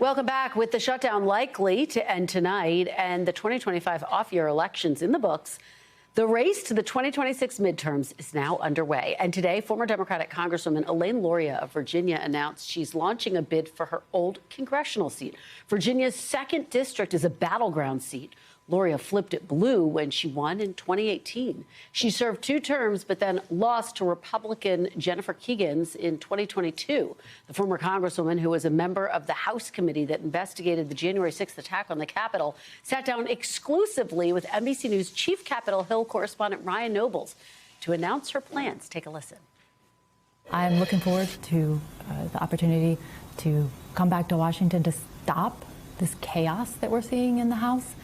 Welcome back. With the shutdown likely to end tonight and the 2025 off-year elections in the books, the race to the 2026 midterms is now underway. And today, former Democratic Congresswoman Elaine Luria of Virginia announced she's launching a bid for her old congressional seat. Virginia's 2nd district is a battleground seat. Luria flipped it blue when she won in 2018. She served 2 terms, but then lost to Republican Jennifer Keegans in 2022. The former Congresswoman, who was a member of the House committee that investigated the January 6th attack on the Capitol, sat down exclusively with NBC News chief Capitol Hill correspondent Ryan Nobles to announce her plans. Take a listen. I'm looking forward to the opportunity to come back to Washington to stop this chaos that we're seeing in the House.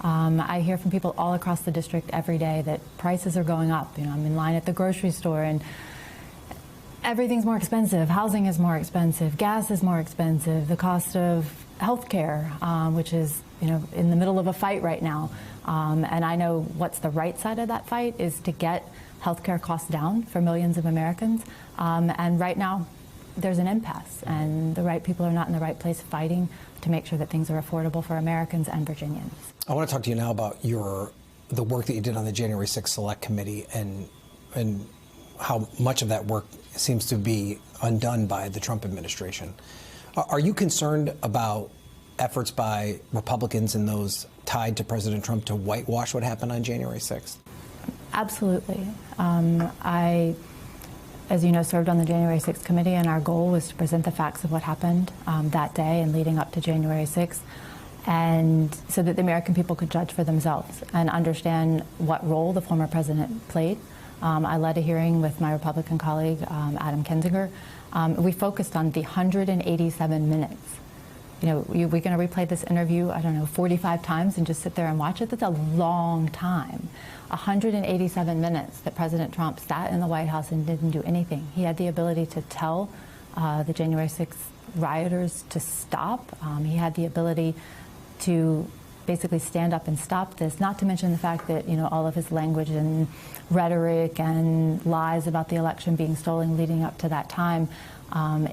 I hear from people all across the district every day that prices are going up. You know, I'm in line at the grocery store and everything's more expensive. Housing is more expensive. Gas is more expensive. The cost of health care, which is, you know, in the middle of a fight right now. And I know what's the right side of that fight is to get health care costs down for millions of Americans. And right now, there's an impasse, and the right people are not in the right place fighting to make sure that things are affordable for Americans and Virginians. I want to talk to you now about the work that you did on the January 6th Select Committee and how much of that work seems to be undone by the Trump administration. Are you concerned about efforts by Republicans and those tied to President Trump to whitewash what happened on January 6th? Absolutely. I, as you know, served on the January 6th committee, and our goal was to present the facts of what happened that day and leading up to January 6th, and so that the American people could judge for themselves and understand what role the former president played. I led a hearing with my Republican colleague, Adam Kinzinger. We focused on the 187 minutes. You know, we're going to replay this interview, I don't know, 45 times and just sit there and watch it. That's a long time. 187 minutes that President Trump sat in the White House and didn't do anything. He had the ability to tell the January 6th rioters to stop. He had the ability to basically stand up and stop this, not to mention the fact that, you know, all of his language and rhetoric and lies about the election being stolen leading up to that time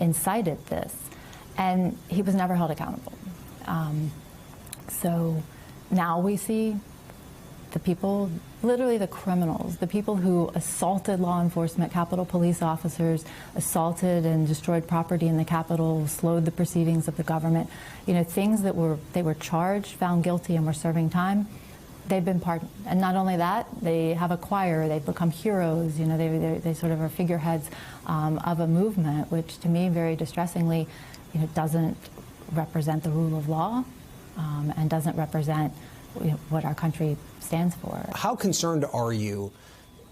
incited this. And he was never held accountable. So now we see the people, literally the criminals, the people who assaulted law enforcement, Capitol Police officers, assaulted and destroyed property in the Capitol, slowed the proceedings of the government. You know, things that they were charged, found guilty, and were serving time, they've been pardoned. And not only that, they have a choir, they've become heroes. You know, they sort of are figureheads of a movement, which to me, very distressingly, you know, doesn't represent the rule of law and doesn't represent, you know, what our country stands for. How concerned are you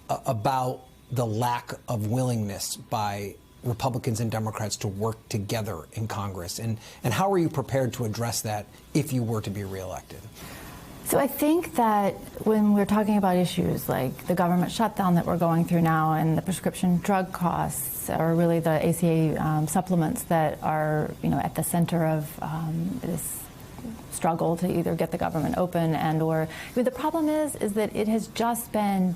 about the lack of willingness by Republicans and Democrats to work together in Congress? And how are you prepared to address that if you were to be reelected? So I think that when we're talking about issues like the government shutdown that we're going through now and the prescription drug costs, or really the ACA supplements that are, you know, at the center of this struggle to either get the government open and or, I mean, the problem is that it has just been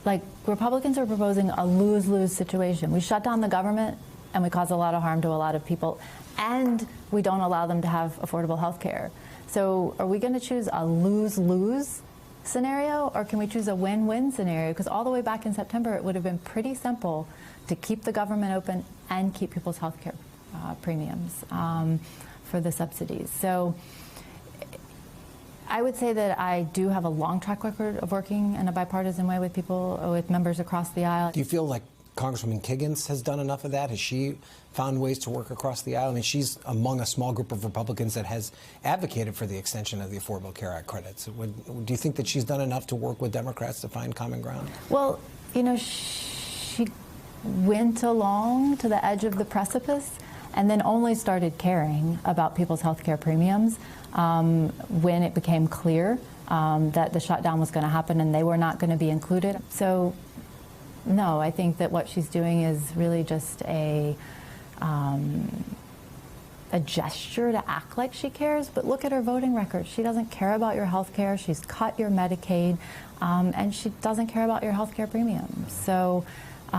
like Republicans are proposing a lose-lose situation. We shut down the government and we cause a lot of harm to a lot of people, and we don't allow them to have affordable health care. So are we going to choose a lose-lose scenario, or can we choose a win-win scenario? Because all the way back in September, it would have been pretty simple to keep the government open and keep people's health care premiums for the subsidies. So I would say that I do have a long track record of working in a bipartisan way with people, with members across the aisle. Do you feel like Congresswoman Keegans has done enough of that? Has she found ways to work across the aisle? I mean, she's among a small group of Republicans that has advocated for the extension of the Affordable Care Act credits. Do you think that she's done enough to work with Democrats to find common ground? Well, you know, she went along to the edge of the precipice and then only started caring about people's health care premiums when it became clear that the shutdown was going to happen and they were not going to be included. So, no, I think that what she's doing is really just a gesture to act like she cares, but look at her voting record. She doesn't care about your health care. She's cut your Medicaid, and she doesn't care about your health care premiums. So, you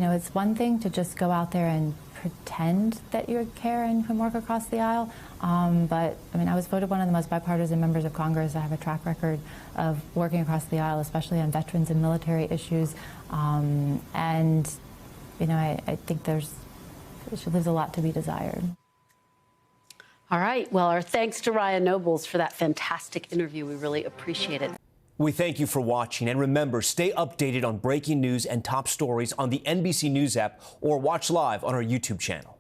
know, it's one thing to just go out there and pretend that you care and can work across the aisle. But I mean, I was voted one of the most bipartisan members of Congress. I have a track record of working across the aisle, especially on veterans and military issues. And you know, I think she leaves a lot to be desired. All right. Well, our thanks to Ryan Nobles for that fantastic interview. We really appreciate it. We thank you for watching, and remember, stay updated on breaking news and top stories on the NBC News app or watch live on our YouTube channel.